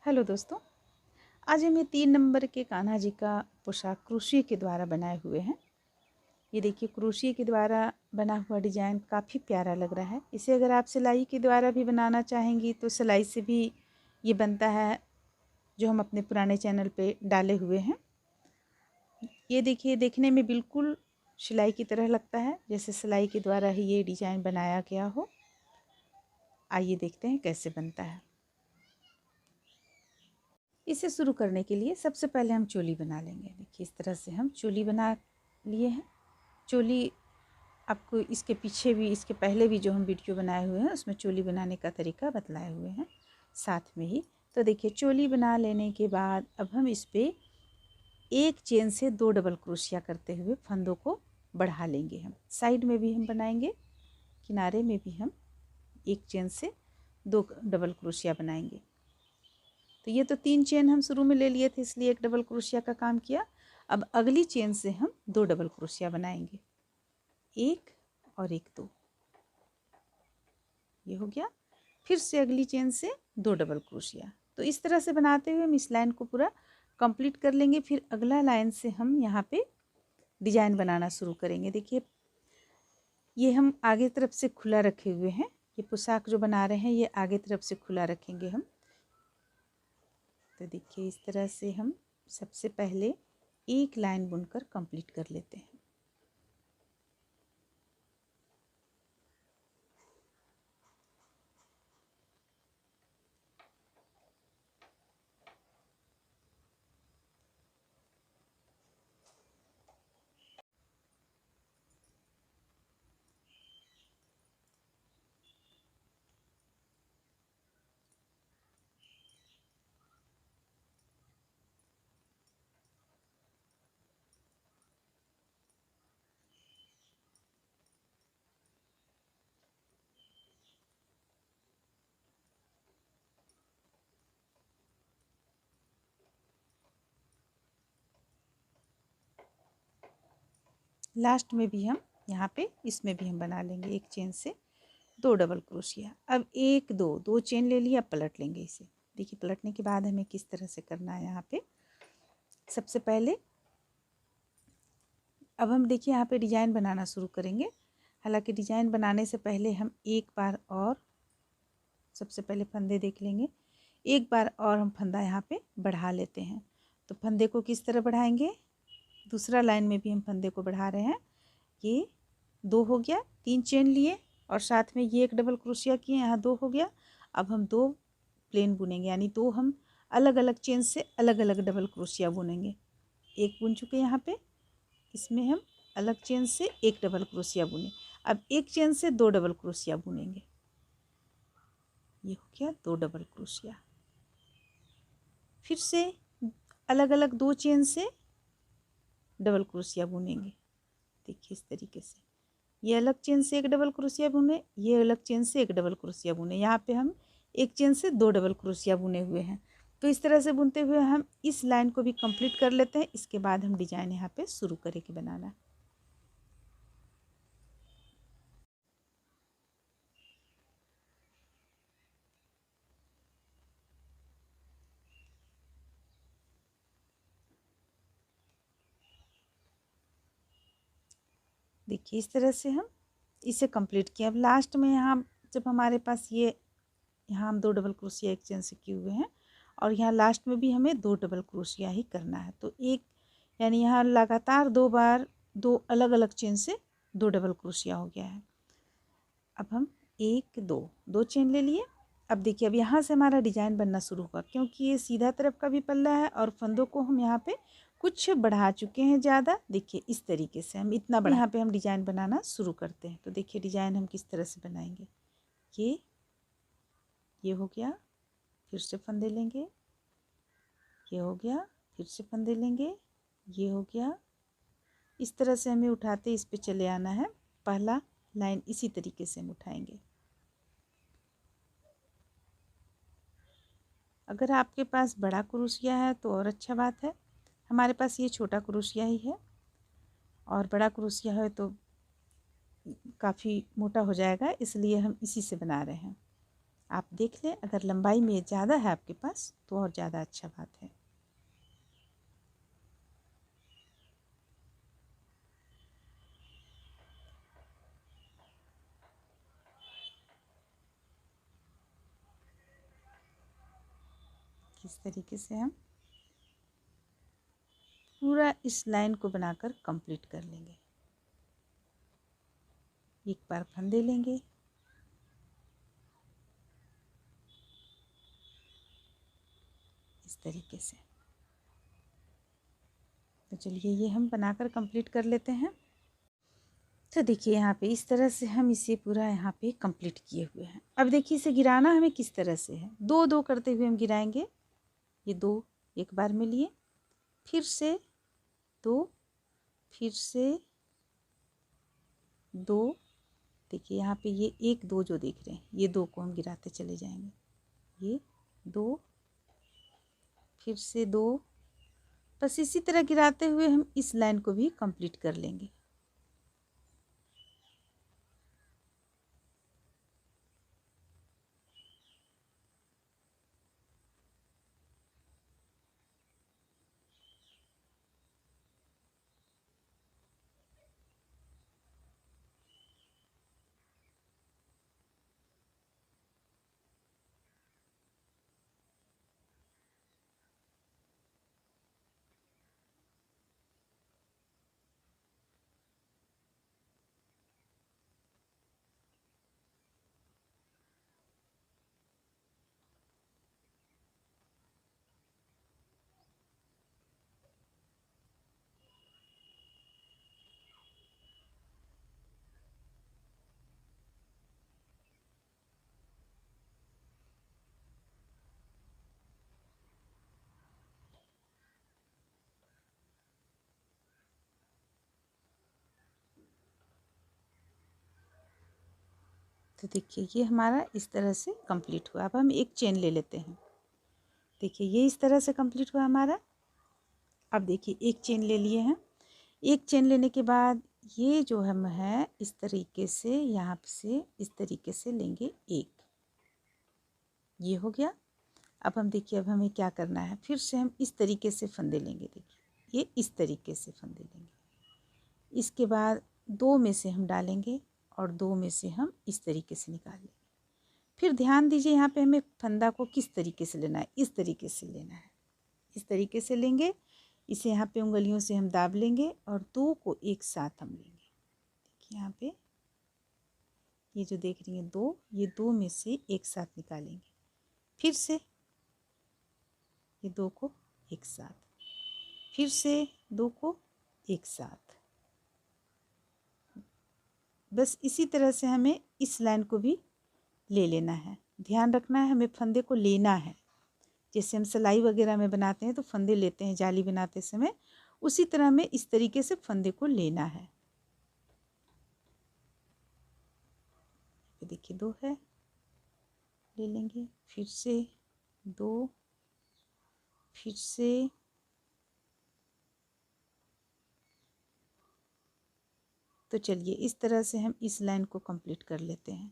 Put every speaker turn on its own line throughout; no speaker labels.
Hello दोस्तों, आज हम ये 3 नंबर के कान्हा जी का पोशाक क्रोशिया के द्वारा बनाए हुए हैं। ये देखिए क्रोशिया के द्वारा बना हुआ डिज़ाइन काफ़ी प्यारा लग रहा है। इसे अगर आप सिलाई के द्वारा भी बनाना चाहेंगी तो सिलाई से भी ये बनता है, जो हम अपने पुराने चैनल पे डाले हुए हैं। ये देखिए देखने में बिल्कुल सिलाई की तरह लगता है, जैसे सिलाई के द्वारा ही ये डिज़ाइन बनाया गया हो। आइए देखते हैं कैसे बनता है। इसे शुरू करने के लिए सबसे पहले हम चोली बना लेंगे। देखिए इस तरह से हम चोली बना लिए हैं। चोली आपको इसके पीछे भी, इसके पहले भी जो हम वीडियो बनाए हुए हैं उसमें चोली बनाने का तरीका बतलाए हुए हैं साथ में ही। तो देखिए चोली बना लेने के बाद अब हम इस पर एक चेन से 2 डबल क्रोशिया करते हुए फंदों को बढ़ा लेंगे। हम साइड में भी हम बनाएंगे, किनारे में भी हम एक चेन से 2 डबल क्रोशिया बनाएंगे। तो ये तो 3 चेन हम शुरू में ले लिए थे, इसलिए एक डबल क्रोशिया का काम किया। अब अगली चेन से हम 2 डबल क्रोशिया बनाएंगे, 1 और 1 2, ये हो गया। फिर से अगली चेन से 2 डबल क्रोशिया। तो इस तरह से बनाते हुए हम इस लाइन को पूरा कंप्लीट कर लेंगे। फिर अगला लाइन से हम यहाँ पे डिजाइन बनाना शुरू करेंगे। देखिए ये हम आगे तरफ से खुला रखे हुए हैं, ये पोशाक जो बना रहे हैं ये आगे तरफ से खुला रखेंगे हम। तो देखिए इस तरह से हम सबसे पहले एक लाइन बुनकर कंप्लीट कर लेते हैं। लास्ट में भी हम यहाँ पे इसमें भी हम बना लेंगे एक चेन से 2 डबल क्रोशिया। अब 1 2 2 चेन ले लिया, पलट लेंगे इसे। देखिए पलटने के बाद हमें किस तरह से करना है। यहाँ पे सबसे पहले अब हम देखिए यहाँ पे डिजाइन बनाना शुरू करेंगे। हालांकि डिजाइन बनाने से पहले हम एक बार और सबसे पहले फंदे देख लेंगे। एक बार और हम फंदा यहाँ पे बढ़ा लेते हैं। तो फंदे को किस तरह बढ़ाएंगे, दूसरा लाइन में भी हम फंदे को बढ़ा रहे हैं। ये 2 हो गया, 3 चेन लिए और साथ में ये एक डबल क्रोशिया किए, यहाँ 2 हो गया। अब हम 2 प्लेन बुनेंगे, यानी 2 हम अलग अलग चेन से अलग अलग डबल क्रोशिया बुनेंगे। एक बुन चुके यहाँ पे, इसमें हम अलग चेन से एक डबल क्रोशिया बुने। अब एक चेन से 2 डबल क्रोशिया बुनेंगे, ये हो गया 2 डबल क्रोशिया। फिर से अलग अलग 2 चेन से डबल क्रोशिया बुनेंगे। देखिए इस तरीके से, ये अलग चेन से एक डबल क्रोशिया बुने, ये अलग चेन से एक डबल क्रोशिया बुने। यहाँ पे हम एक चेन से 2 डबल क्रोशिया बुने हुए हैं। तो इस तरह से बुनते हुए हम इस लाइन को भी कंप्लीट कर लेते हैं। इसके बाद हम डिजाइन यहाँ पे शुरू करेंगे बनाना। देखिए इस तरह से हम इसे कंप्लीट किया। अब लास्ट में यहाँ जब हमारे पास ये, यहाँ हम 2 डबल क्रोशिया एक चेन से किए हुए हैं और यहाँ लास्ट में भी हमें 2 डबल क्रोशिया ही करना है। तो एक, यानी यहाँ लगातार 2 बार 2 अलग अलग चेन से 2 डबल क्रोशिया हो गया है। अब हम 1 2 2 चेन ले लिए। अब देखिए अब यहाँ से हमारा डिजाइन बनना शुरू होगा, क्योंकि ये सीधा तरफ का भी पल्ला है और फंदों को हम यहाँ पे कुछ बढ़ा चुके हैं ज़्यादा। देखिए इस तरीके से हम इतना बढ़ा, यहाँ पे हम डिजाइन बनाना शुरू करते हैं। तो देखिए डिजाइन हम किस तरह से बनाएंगे। ये हो गया, फिर से फंदे लेंगे, ये हो गया, फिर से फंदे लेंगे, ये हो गया। इस तरह से हमें उठाते इस पे चले आना है। पहला लाइन इसी तरीके से हम उठाएंगे। अगर आपके पास बड़ा क्रोशिया है तो और अच्छा बात है। हमारे पास ये छोटा क्रोशिया ही है, और बड़ा क्रोशिया है तो काफ़ी मोटा हो जाएगा, इसलिए हम इसी से बना रहे हैं। आप देख लें, अगर लंबाई में ज़्यादा है आपके पास तो और ज़्यादा अच्छा बात है। इस तरीके से हम पूरा इस लाइन को बनाकर कंप्लीट कर लेंगे। एक बार फंदे लेंगे, इस तरीके से। तो चलिए ये हम बनाकर कंप्लीट कर लेते हैं। तो देखिए यहाँ पे इस तरह से हम इसे पूरा यहाँ पे कंप्लीट किए हुए हैं। अब देखिए इसे गिराना हमें किस तरह से है, दो दो करते हुए हम गिराएंगे। ये दो एक बार में लिए, फिर से दो, फिर से दो। देखिए यहाँ पे ये एक दो जो देख रहे हैं, ये दो को हम गिराते चले जाएंगे। ये दो, फिर से दो। बस इसी तरह गिराते हुए हम इस लाइन को भी कंप्लीट कर लेंगे। तो देखिए ये हमारा इस तरह से कंप्लीट हुआ। अब हम एक चेन ले लेते हैं। देखिए ये इस तरह से कंप्लीट हुआ हमारा। अब देखिए एक चेन ले लिए हैं। एक चेन लेने के बाद ये जो हम है इस तरीके से यहाँ से इस तरीके से लेंगे एक, ये हो गया। अब हम देखिए अब हमें क्या करना है, फिर से हम इस तरीके से फंदे लेंगे। देखिए ये इस तरीके से फंदे लेंगे। इसके बाद दो में से हम डालेंगे और दो में से हम इस तरीके से निकाल लेंगे। फिर ध्यान दीजिए यहाँ पे हमें फंदा को किस तरीके से लेना है, इस तरीके से लेना है। इस तरीके से लेंगे, इसे यहाँ पे उंगलियों से हम दाब लेंगे और दो को एक साथ हम लेंगे। देखिए यहाँ पे ये जो देख रही हैं दो, ये दो में से एक साथ निकालेंगे। फिर से ये दो को एक साथ, फिर से दो को एक साथ। बस इसी तरह से हमें इस लाइन को भी ले लेना है। ध्यान रखना है हमें फंदे को लेना है। जैसे हम सिलाई वगैरह में बनाते हैं तो फंदे लेते हैं जाली बनाते समय, उसी तरह हमें इस तरीके से फंदे को लेना है। देखिए दो है, ले लेंगे, फिर से दो, फिर से तो चलिए इस तरह से हम इस लाइन को कंप्लीट कर लेते हैं।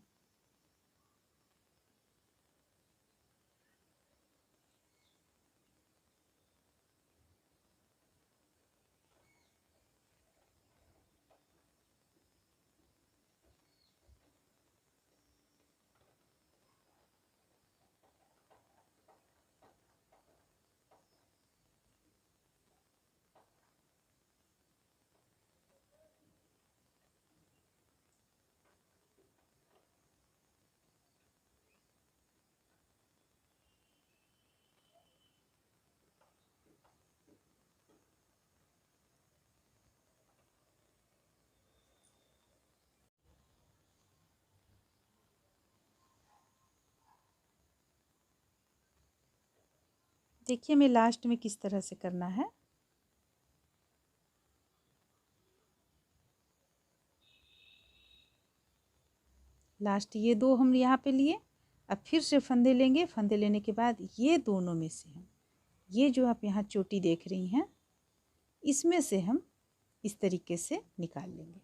देखिए हमें लास्ट में किस तरह से करना है। लास्ट ये दो हम यहाँ पे लिए, अब फिर से फंदे लेंगे। फंदे लेने के बाद ये दोनों में से हम, ये जो आप यहाँ चोटी देख रही हैं, इसमें से हम इस तरीके से निकाल लेंगे।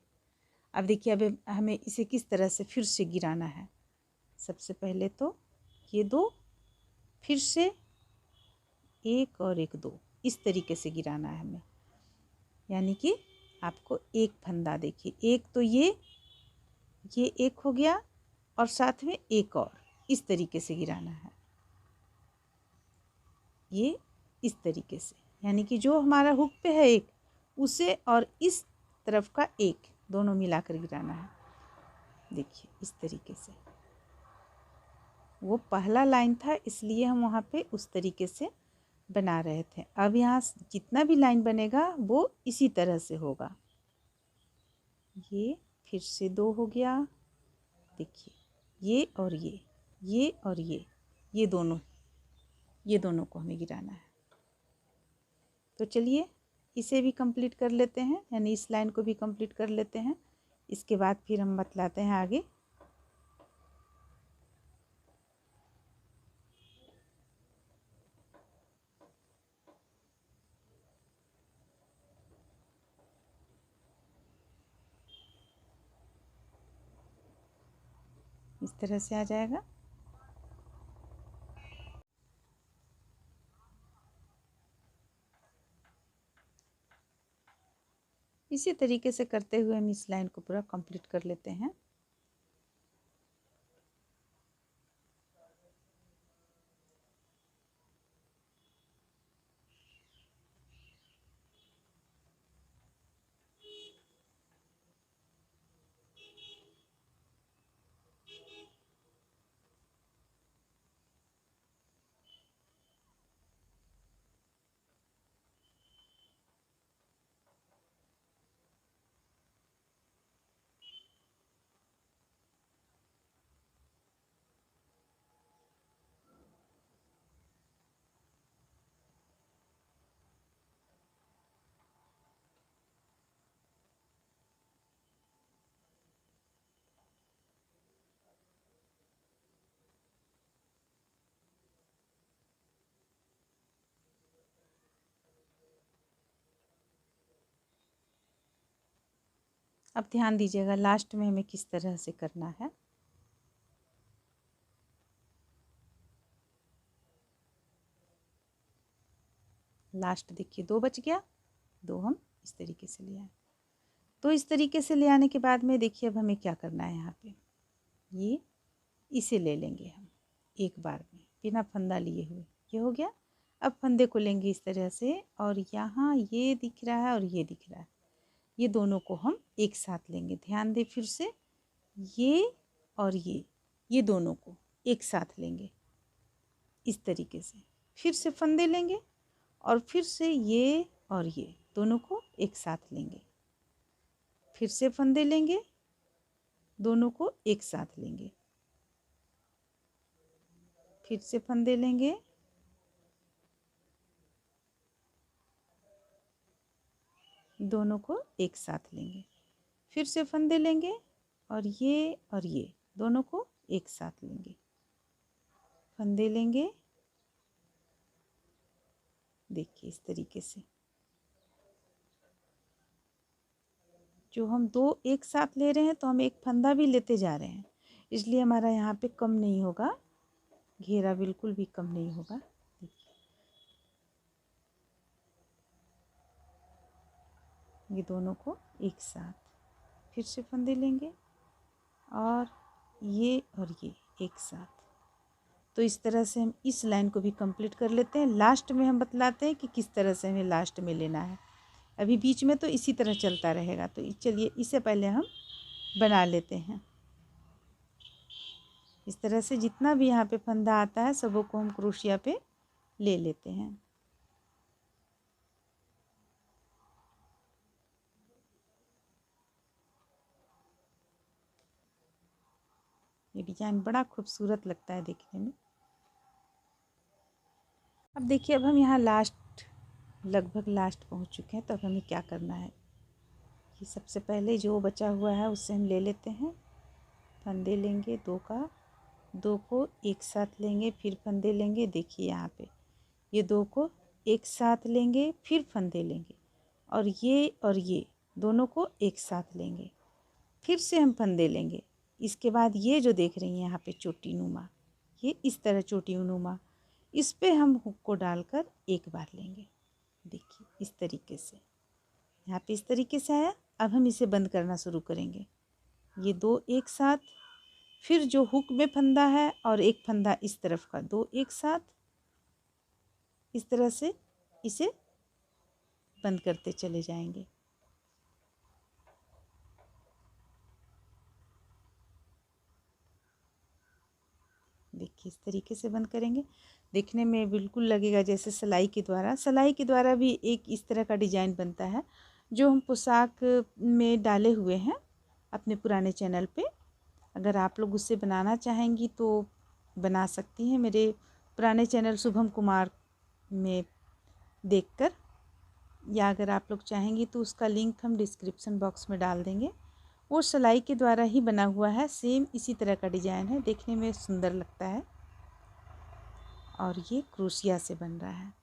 अब देखिए अब हमें इसे किस तरह से फिर से गिराना है। सबसे पहले तो ये 2, फिर से 1 और 1 2, इस तरीके से गिराना है हमें। यानी कि आपको एक फंदा देखिए, एक तो ये एक हो गया और साथ में एक और, इस तरीके से गिराना है, ये इस तरीके से। यानी कि जो हमारा हुक पे है एक, उसे और इस तरफ का एक, दोनों मिलाकर गिराना है। देखिए इस तरीके से। वो पहला लाइन था इसलिए हम वहाँ पे उस तरीके से बना रहे थे। अब यहाँ जितना भी लाइन बनेगा वो इसी तरह से होगा। ये फिर से 2 हो गया। देखिए ये और ये और ये दोनों को हमें गिराना है। तो चलिए इसे भी कंप्लीट कर लेते हैं, यानी इस लाइन को भी कंप्लीट कर लेते हैं। इसके बाद फिर हम बतलाते हैं आगे। इस तरह से आ जाएगा। इसी तरीके से करते हुए हम इस लाइन को पूरा कंप्लीट कर लेते हैं। अब ध्यान दीजिएगा लास्ट में हमें किस तरह से करना है। लास्ट देखिए 2 बच गया, 2 हम इस तरीके से ले आए। तो इस तरीके से ले आने के बाद में देखिए अब हमें क्या करना है। यहाँ पे ये इसे ले लेंगे हम एक बार में बिना फंदा लिए हुए, ये हो गया। अब फंदे को लेंगे इस तरह से, और यहाँ ये दिख रहा है और ये दिख रहा है, ये दोनों को हम एक साथ लेंगे। ध्यान दें फिर से, ये और ये दोनों को एक साथ लेंगे इस तरीके से। फिर से फंदे लेंगे और फिर से ये और ये दोनों को एक साथ लेंगे। फिर से फंदे लेंगे, दोनों को एक साथ लेंगे। फिर से फंदे लेंगे, दोनों को एक साथ लेंगे। फिर से फंदे लेंगे और ये दोनों को एक साथ लेंगे। फंदे लेंगे, देखिए इस तरीके से। जो हम 2 एक साथ ले रहे हैं तो हम एक फंदा भी लेते जा रहे हैं, इसलिए हमारा यहाँ पे कम नहीं होगा, घेरा बिल्कुल भी कम नहीं होगा। ये दोनों को एक साथ, फिर से फंदे लेंगे और ये एक साथ। तो इस तरह से हम इस लाइन को भी कंप्लीट कर लेते हैं। लास्ट में हम बतलाते हैं कि किस तरह से हमें लास्ट में लेना है। अभी बीच में तो इसी तरह चलता रहेगा। तो चलिए इसे पहले हम बना लेते हैं। इस तरह से जितना भी यहाँ पे फंदा आता है सबों को हम क्रोशिया पे ले लेते हैं। ये डिजाइन बड़ा खूबसूरत लगता है देखने में। अब देखिए अब हम यहाँ लगभग लास्ट पहुँच चुके हैं। तो अब हमें क्या करना है कि सबसे पहले जो बचा हुआ है उससे हम ले लेते हैं। फंदे लेंगे 2 को एक साथ लेंगे, फिर फंदे लेंगे। देखिए यहाँ पे ये 2 को एक साथ लेंगे, फिर फंदे लेंगे और ये दोनों को एक साथ लेंगे। फिर से हम फंदे लेंगे। इसके बाद ये जो देख रही हैं यहाँ पे चोटी नुमा, ये इस तरह चोटीनुमा, इस पे हम हुक को डालकर एक बार लेंगे। देखिए इस तरीके से, यहाँ पे इस तरीके से आया। अब हम इसे बंद करना शुरू करेंगे, ये दो एक साथ, फिर जो हुक में फंदा है और एक फंदा इस तरफ का, दो एक साथ, इस तरह से इसे बंद करते चले जाएंगे। देखिए इस तरीके से बंद करेंगे। देखने में बिल्कुल लगेगा जैसे सिलाई के द्वारा भी एक इस तरह का डिजाइन बनता है जो हम पोशाक में डाले हुए हैं अपने पुराने चैनल पे। अगर आप लोग उससे बनाना चाहेंगी तो बना सकती हैं मेरे पुराने चैनल शुभम कुमार में देखकर, या अगर आप लोग चाहेंगी तो उसका लिंक हम डिस्क्रिप्शन बॉक्स में डाल देंगे। वो सिलाई के द्वारा ही बना हुआ है, सेम इसी तरह का डिजाइन है, देखने में सुंदर लगता है और ये क्रोशिया से बन रहा है।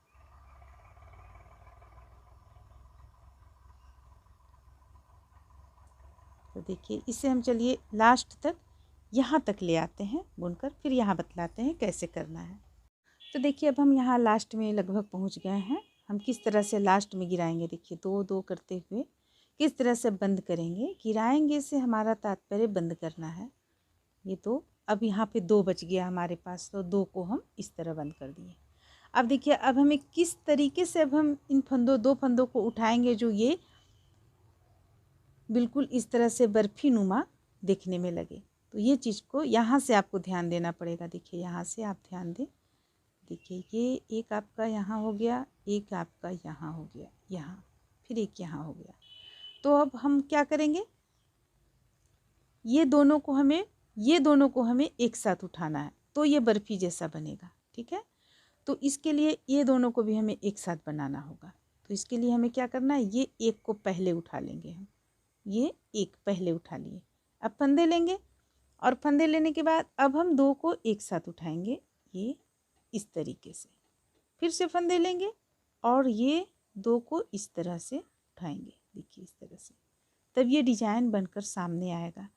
तो देखिए इसे हम चलिए लास्ट तक यहाँ तक ले आते हैं बुनकर, फिर यहाँ बतलाते हैं कैसे करना है। तो देखिए अब हम यहाँ लास्ट में लगभग पहुँच गए हैं। हम किस तरह से लास्ट में गिराएंगे, देखिए दो दो करते हुए किस तरह से बंद करेंगे। गिराएंगे से हमारा तात्पर्य बंद करना है। ये तो अब यहाँ पे दो बच गया हमारे पास, तो दो को हम इस तरह बंद कर दिए। अब देखिए अब हमें किस तरीके से अब हम इन दो फंदों को उठाएंगे जो ये बिल्कुल इस तरह से बर्फी नुमा देखने में लगे। तो ये चीज़ को यहाँ से आपको ध्यान देना पड़ेगा। देखिए यहाँ से आप ध्यान दें, देखिए ये एक आपका यहाँ हो गया, एक आपका यहाँ हो गया, यहाँ फिर एक यहाँ हो गया। तो अब हम क्या करेंगे, ये दोनों को हमें एक साथ उठाना है, तो ये बर्फी जैसा बनेगा। ठीक है, तो इसके लिए ये दोनों को भी हमें एक साथ बनाना होगा। तो इसके लिए हमें क्या करना है, ये एक को पहले उठा लेंगे हम, ये एक पहले उठा लिए। अब फंदे लेंगे और फंदे लेने के बाद अब हम दो को एक साथ उठाएंगे, ये इस तरीके से। फिर से फंदे लेंगे और ये दो को इस तरह से उठाएंगे, देखिए इस तरह से। तब ये डिजाइन बनकर सामने आएगा।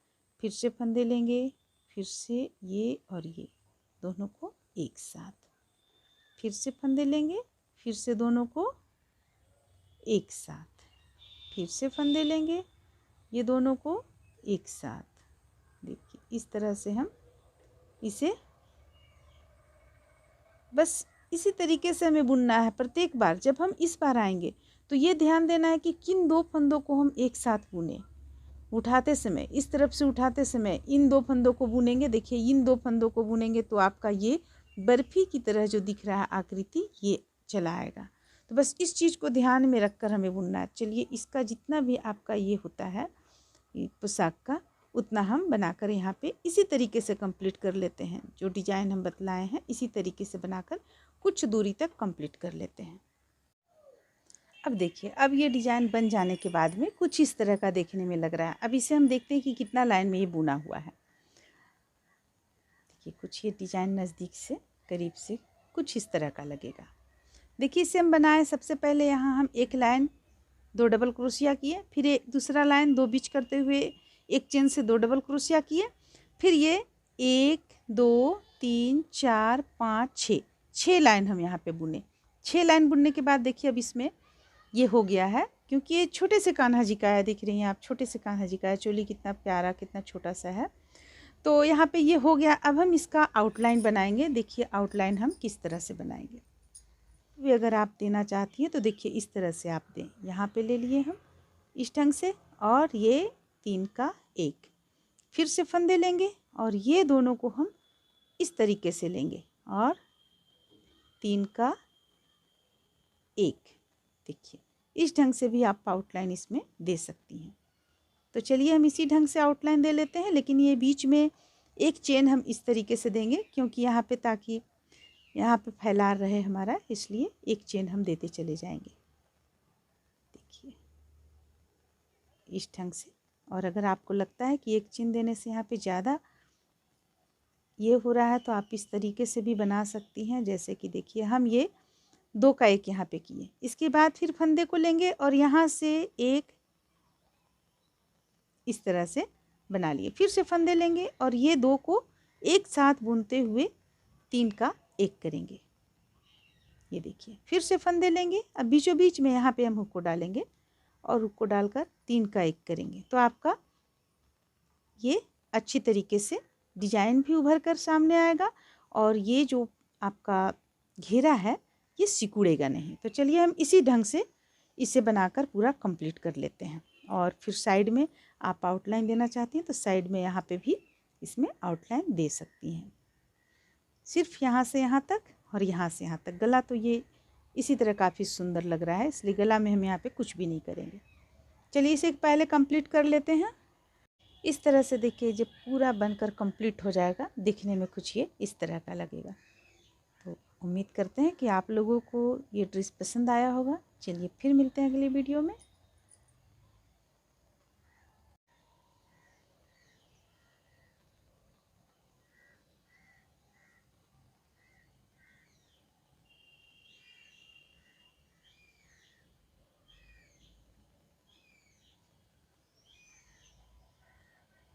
फिर से फंदे लेंगे, फिर से ये और ये दोनों को एक साथ, फिर से फंदे लेंगे, फिर से दोनों को एक साथ, फिर से फंदे लेंगे, ये दोनों को एक साथ। देखिए इस तरह से हम इसे बस इसी तरीके से हमें बुनना है। प्रत्येक बार जब हम इस बार आएंगे तो ये ध्यान देना है कि किन दो फंदों को हम एक साथ बुने। उठाते समय इस तरफ से उठाते समय इन दो फंदों को बुनेंगे। देखिए इन दो फंदों को बुनेंगे तो आपका ये बर्फी की तरह जो दिख रहा है आकृति ये चला आएगा। तो बस इस चीज़ को ध्यान में रखकर हमें बुनना है। चलिए इसका जितना भी आपका ये होता है पोशाक का, उतना हम बनाकर यहाँ पे इसी तरीके से कंप्लीट कर लेते हैं। जो डिजाइन हम बतलाए हैं इसी तरीके से बनाकर कुछ दूरी तक कंप्लीट कर लेते हैं। अब देखिए अब ये डिजाइन बन जाने के बाद में कुछ इस तरह का देखने में लग रहा है। अब इसे हम देखते हैं कि कितना लाइन में ये बुना हुआ है। देखिए कुछ ये डिजाइन नज़दीक से करीब से कुछ इस तरह का लगेगा। देखिए इसे हम बनाए, सबसे पहले यहाँ हम एक लाइन दो डबल क्रोशिया किए, फिर एक दूसरा लाइन दो बीच करते हुए एक चेन से दो डबल क्रोशिया किए, फिर ये 1 2 3 4 5 6 लाइन हम यहाँ पे बुने। 6 लाइन बुनने के बाद देखिए अब इसमें ये हो गया है, क्योंकि ये छोटे से कान्हा जी का है। देख रही हैं आप, छोटे से कान्हा जी का है। चोली कितना प्यारा, कितना छोटा सा है। तो यहाँ पे ये हो गया। अब हम इसका आउटलाइन बनाएंगे। देखिए आउटलाइन हम किस तरह से बनाएंगे, भी अगर आप देना चाहती हैं तो देखिए इस तरह से आप दें। यहाँ पे ले लिए हम इस ढंग से, और ये 3 का 1, फिर से फंदे लेंगे और ये दोनों को हम इस तरीके से लेंगे और 3 का 1। देखिए इस ढंग से भी आप आउटलाइन इसमें दे सकती हैं। तो चलिए हम इसी ढंग से आउटलाइन दे लेते हैं, लेकिन ये बीच में एक चेन हम इस तरीके से देंगे क्योंकि यहाँ पे, ताकि यहाँ पे फैलार रहे हमारा, इसलिए एक चेन हम देते चले जाएंगे। देखिए इस ढंग से। और अगर आपको लगता है कि एक चेन देने से यहाँ पे ज़्यादा ये हो रहा है तो आप इस तरीके से भी बना सकती हैं। जैसे कि देखिए हम ये 2 का 1 यहाँ पे किए, इसके बाद फिर फंदे को लेंगे और यहाँ से एक इस तरह से बना लिए, फिर से फंदे लेंगे और ये 2 को एक साथ बुनते हुए 3 का एक करेंगे। ये देखिए, फिर से फंदे लेंगे। अब बीचों बीच में यहाँ पे हम हुक को डालेंगे और हुक को डालकर 3 का एक करेंगे। तो आपका ये अच्छी तरीके से डिजाइन भी उभर कर सामने आएगा और ये जो आपका घेरा है ये सिकुड़ेगा नहीं। तो चलिए हम इसी ढंग से इसे बनाकर पूरा कंप्लीट कर लेते हैं। और फिर साइड में आप आउटलाइन देना चाहती हैं तो साइड में यहाँ पे भी इसमें आउटलाइन दे सकती हैं। सिर्फ यहाँ से यहाँ तक और यहाँ से यहाँ तक। गला तो ये इसी तरह काफ़ी सुंदर लग रहा है, इसलिए गला में हम यहाँ पे कुछ भी नहीं करेंगे। चलिए इसे पहले कंप्लीट कर लेते हैं। इस तरह से देखिए, जब पूरा बनकर कंप्लीट हो जाएगा दिखने में कुछ ये इस तरह का लगेगा। तो उम्मीद करते हैं कि आप लोगों को ये ड्रेस पसंद आया होगा। चलिए फिर मिलते हैं अगली वीडियो में।